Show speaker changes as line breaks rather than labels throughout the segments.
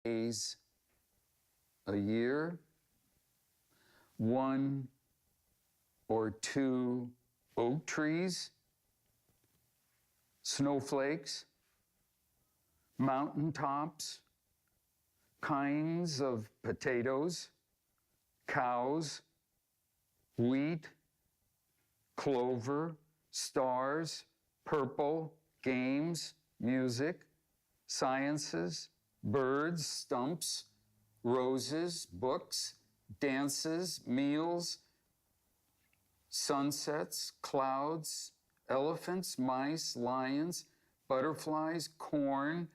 days a year, 1 or 2 oak trees, snowflakes, mountaintops, kinds of potatoes, cows, wheat, clover, stars, purple, games, music, sciences, birds, stumps, roses, books, dances, meals, sunsets, clouds, elephants, mice, lions, butterflies, corn,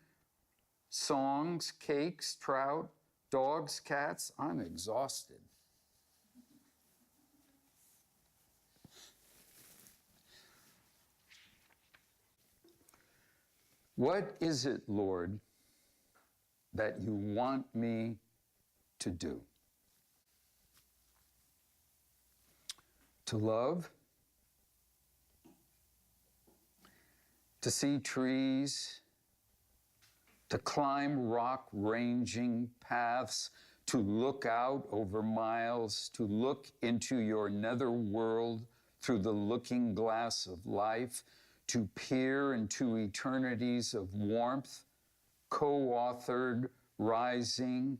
songs, cakes, trout, dogs, cats. I'm exhausted. What is it, Lord, that you want me to do? To love? To see trees? To climb rock-ranging paths? To look out over miles? To look into your nether world through the looking glass of life? To peer into eternities of warmth, co-authored, rising,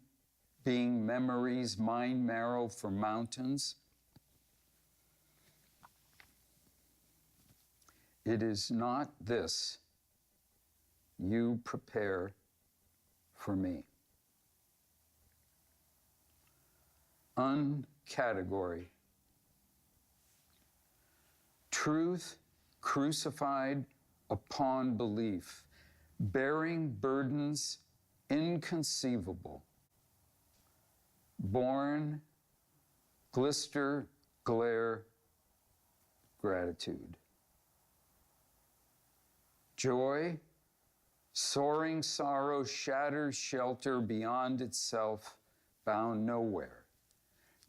being memories, mind marrow for mountains? It is not this you prepare for me. Uncategory. Truth crucified upon belief, bearing burdens inconceivable. Born, glister, glare, gratitude. Joy, soaring sorrow, shatters shelter beyond itself, bound nowhere.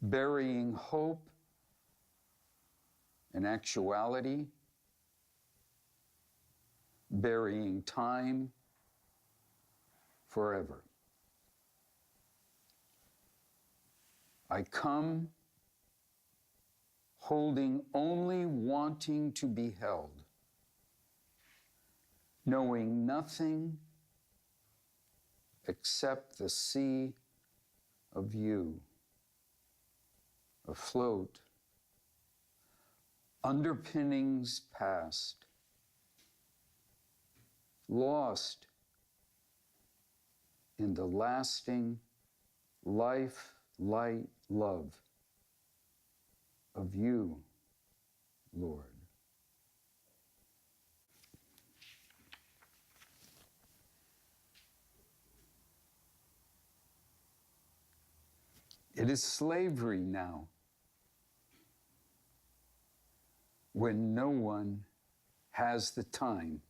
Burying hope and actuality, burying time forever. I come holding only wanting to be held, knowing nothing except the sea of you, afloat, underpinnings past, lost in the lasting life, light, love of you, Lord. It is slavery now, when no one has the time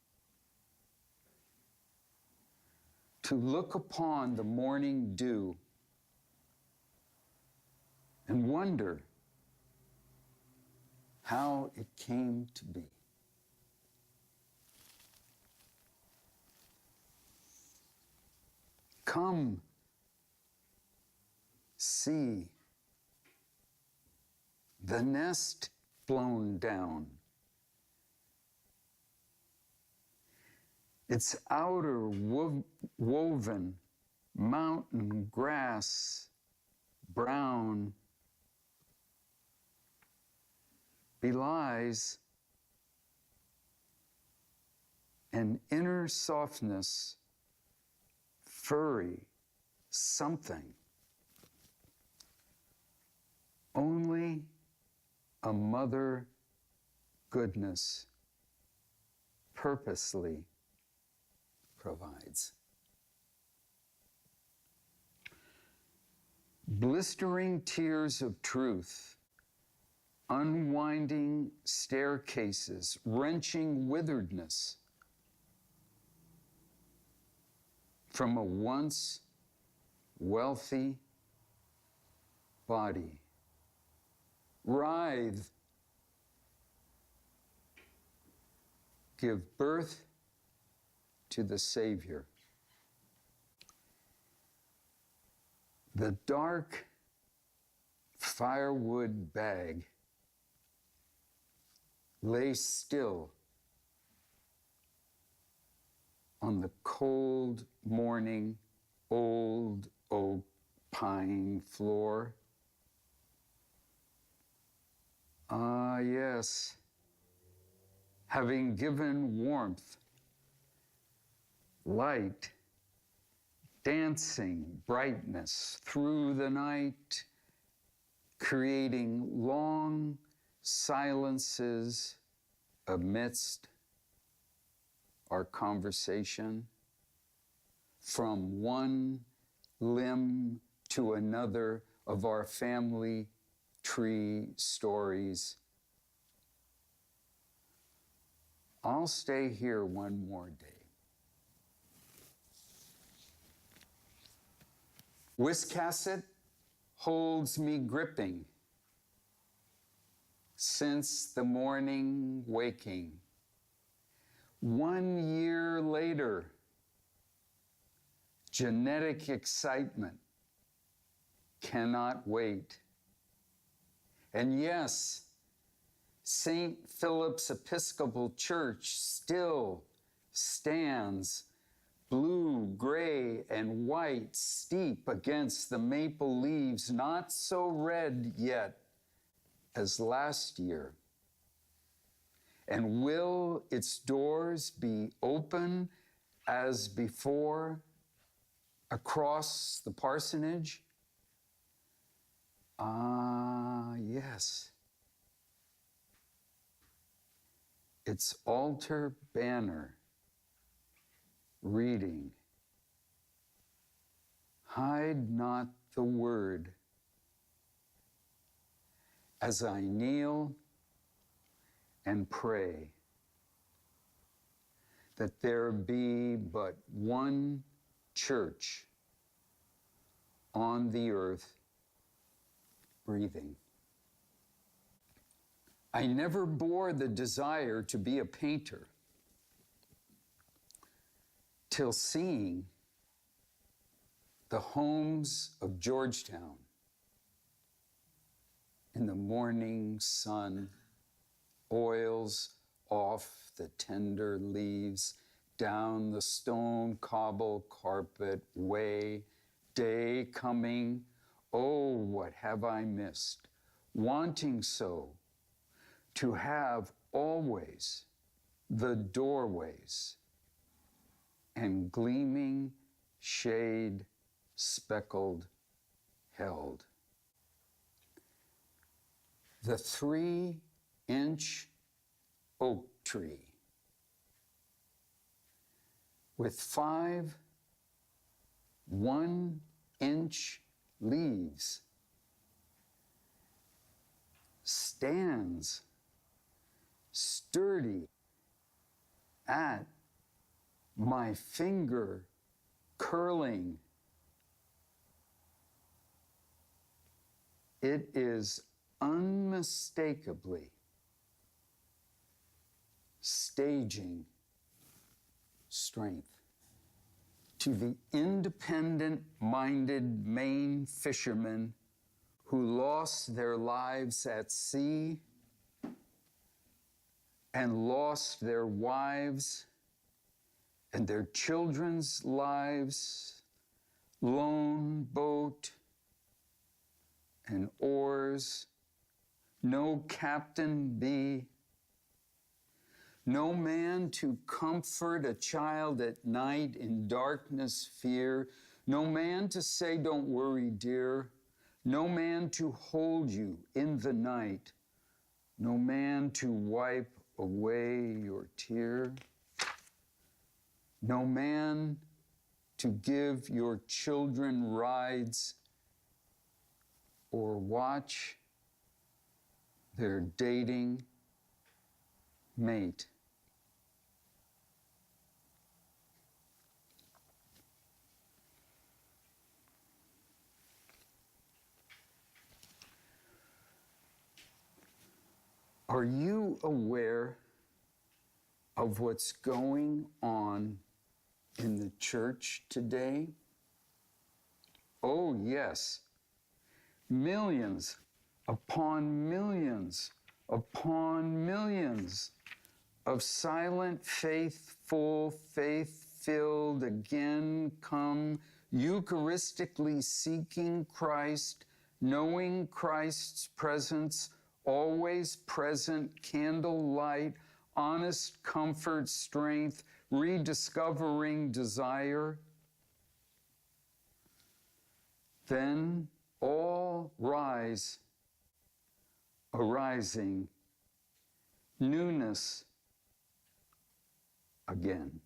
to look upon the morning dew and wonder how it came to be. Come, see the nest blown down, its outer woven mountain grass brown belies an inner softness, furry something. Only a mother goodness purposely provides. Blistering tears of truth, unwinding staircases, wrenching witheredness from a once wealthy body. Writhe, give birth to the Savior. The dark firewood bag lay still on the cold morning old oak pine floor. Ah, yes, having given warmth, light, dancing brightness through the night, creating long silences amidst our conversation, from one limb to another of our family tree stories. I'll stay here one more day. Wiscasset holds me gripping since the morning waking. 1 year later, genetic excitement cannot wait. And yes, St. Philip's Episcopal Church still stands blue, gray, and white, steep against the maple leaves, not so red yet as last year. And will its doors be open as before across the parsonage? Ah, yes. Its altar banner reading, "Hide not the word," as I kneel and pray that there be but one church on the earth breathing. I never bore the desire to be a painter till seeing the homes of Georgetown in the morning sun oils off the tender leaves, down the stone cobble carpet way, day coming, oh, what have I missed, wanting so to have always the doorways and gleaming shade speckled held. The 3-inch oak tree with 5 1-inch leaves stands sturdy at my finger curling. It is unmistakably staging strength. To the independent-minded Maine fishermen who lost their lives at sea and lost their wives and their children's lives, lone boat and oars, no captain be, no man to comfort a child at night in darkness fear, no man to say, don't worry, dear, no man to hold you in the night, no man to wipe away your tear, no man to give your children rides or watch their dating mate. Are you aware of what's going on in the church today? Oh, yes, millions upon millions upon millions of silent, faithful, faith-filled, again come, Eucharistically seeking Christ, knowing Christ's presence, always present, candlelight, honest comfort, strength, rediscovering desire. Then all rise, arising, newness again.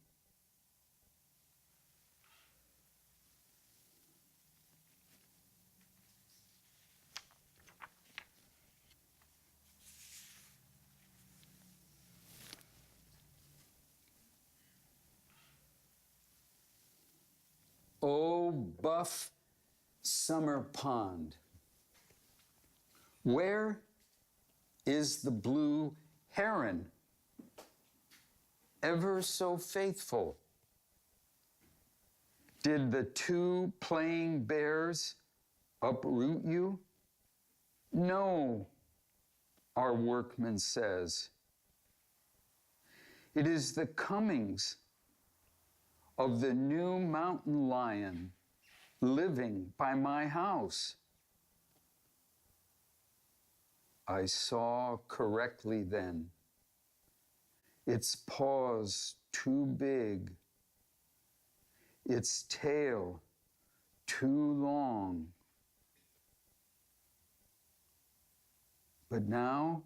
Oh, buff summer pond, where is the blue heron, ever so faithful? Did the two playing bears uproot you? No, our workman says. It is the comings of the new mountain lion living by my house. I saw correctly then, its paws too big, its tail too long. But now,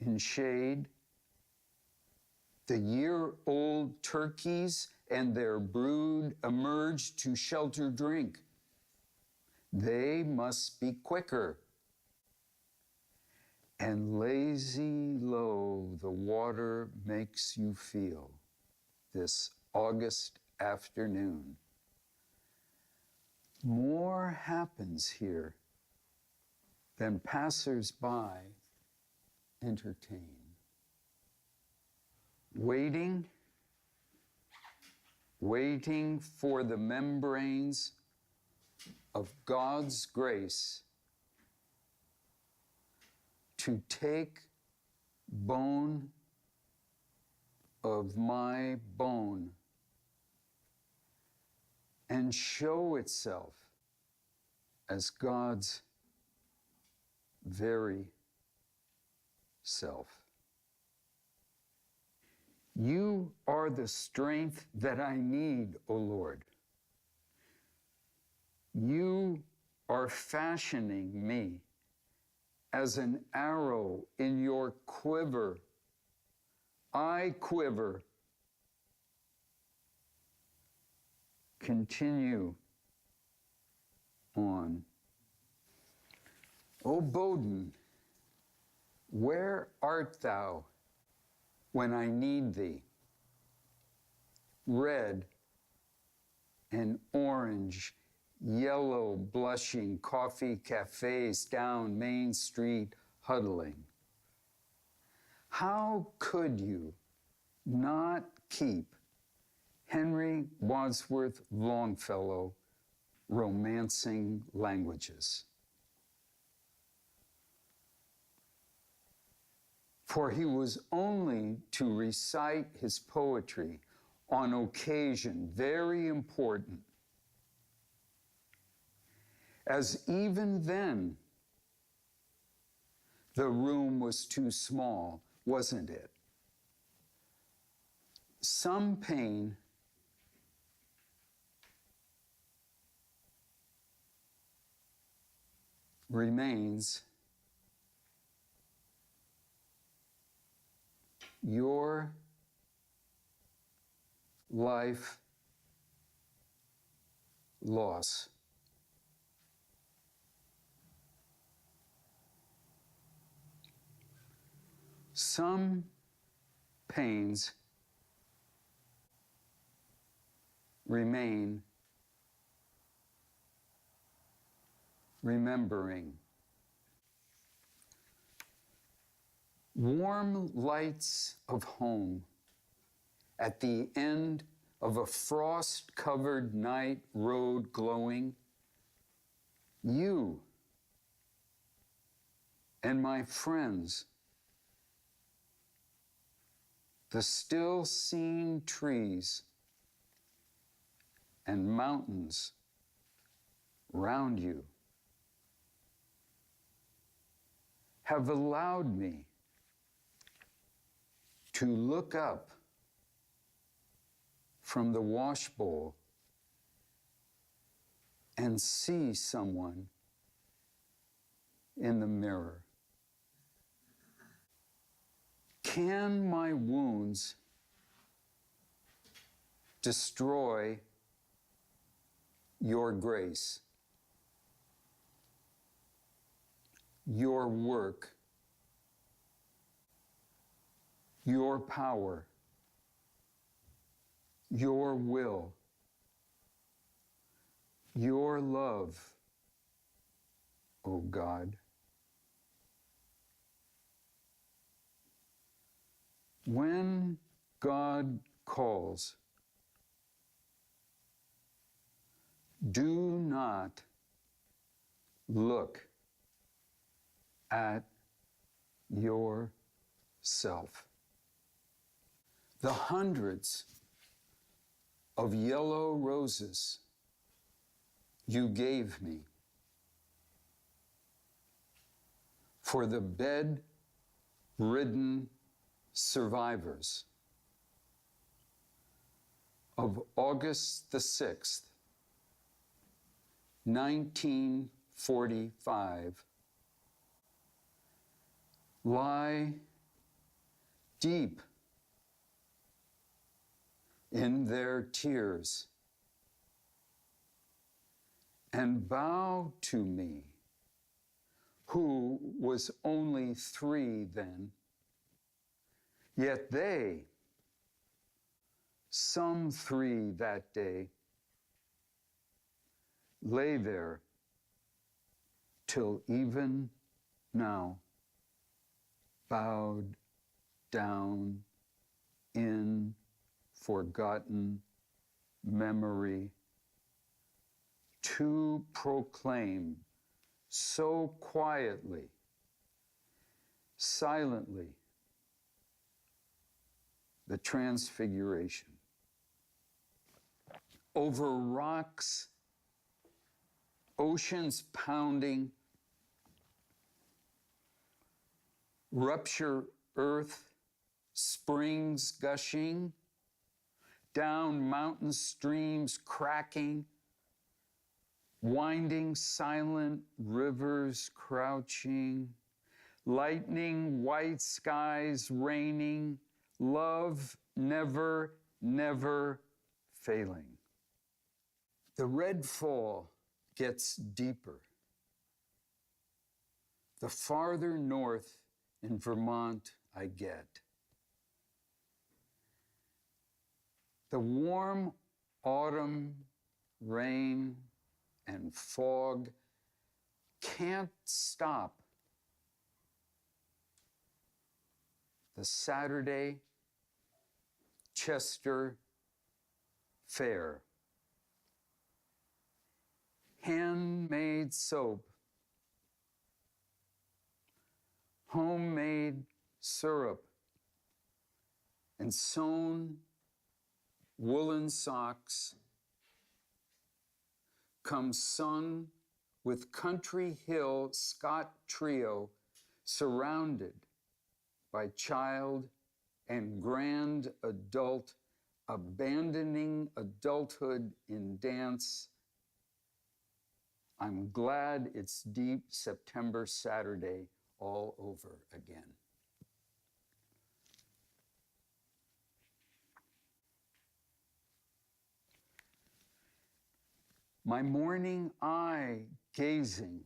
in shade, the year-old turkeys and their brood emerge to shelter drink. They must be quicker. And lazy low the water makes you feel this August afternoon. More happens here than passers-by entertain. Waiting for the membranes of God's grace to take bone of my bone and show itself as God's very self. You are the strength that I need, O Lord. You are fashioning me as an arrow in your quiver. I quiver. Continue on. O Bowden, where art thou when I need thee? Red and orange, yellow, blushing coffee cafes down Main Street huddling. How could you not keep Henry Wadsworth Longfellow romancing languages? For he was only to recite his poetry on occasion, very important, as even then the room was too small, wasn't it? Some pain remains. Your life loss. Some pains remain, remembering. Warm lights of home at the end of a frost-covered night road glowing, You and my friends, the still seen trees and mountains round you have allowed me to look up from the washbowl and see someone in the mirror. Can my wounds destroy your grace, your work, your power, your will, your love, O God? When God calls, do not look at yourself. The hundreds of yellow roses you gave me for the bedridden survivors of August the 6th, 1945, lie deep in their tears and bow to me, who was only 3 then, yet they, some 3 that day, lay there till even now, bowed down in forgotten memory, to proclaim so quietly, silently, the transfiguration. Over rocks, oceans pounding, rupture earth, springs gushing, down mountain streams cracking, winding silent rivers crouching, lightning white skies raining, love never, never failing. The red fall gets deeper. The farther north in Vermont I get. The warm autumn rain and fog can't stop the Saturday Chester Fair. Handmade soap, homemade syrup, and sewn woolen socks come sung with Country Hill Scott Trio, surrounded by child and grand adult, abandoning adulthood in dance. I'm glad it's deep September Saturday all over again. My morning eye gazing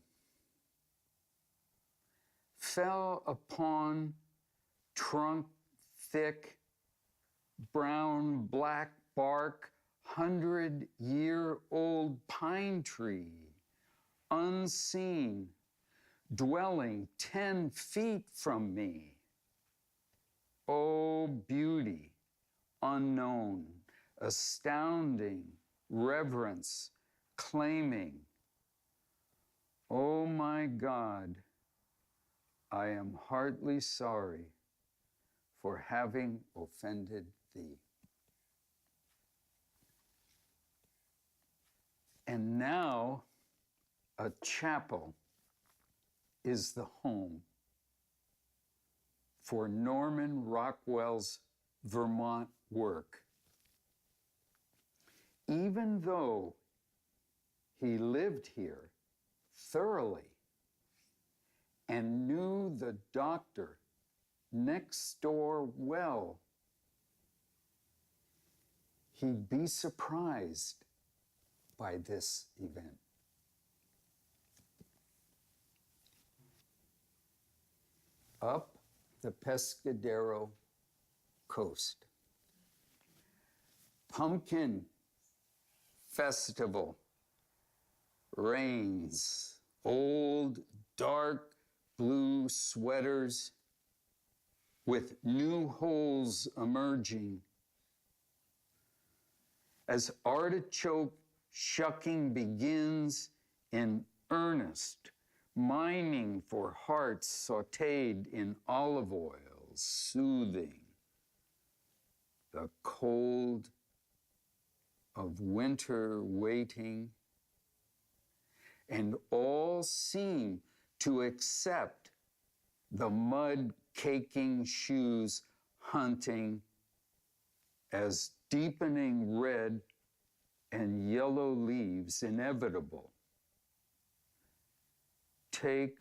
fell upon trunk thick, brown black bark, 100-year-old pine tree, unseen, dwelling 10 feet from me. Oh, beauty, unknown, astounding, reverence, claiming. God, I am heartily sorry for having offended thee. And now a chapel is the home for Norman Rockwell's Vermont work. Even though he lived here thoroughly and knew the doctor next door well, he'd be surprised by this event. Up the Pescadero coast, pumpkin festival reigns. Old, dark blue sweaters with new holes emerging. As artichoke shucking begins in earnest, mining for hearts sauteed in olive oil, soothing the cold of winter waiting, and all seem to accept the mud-caking shoes hunting as deepening red and yellow leaves inevitable. Take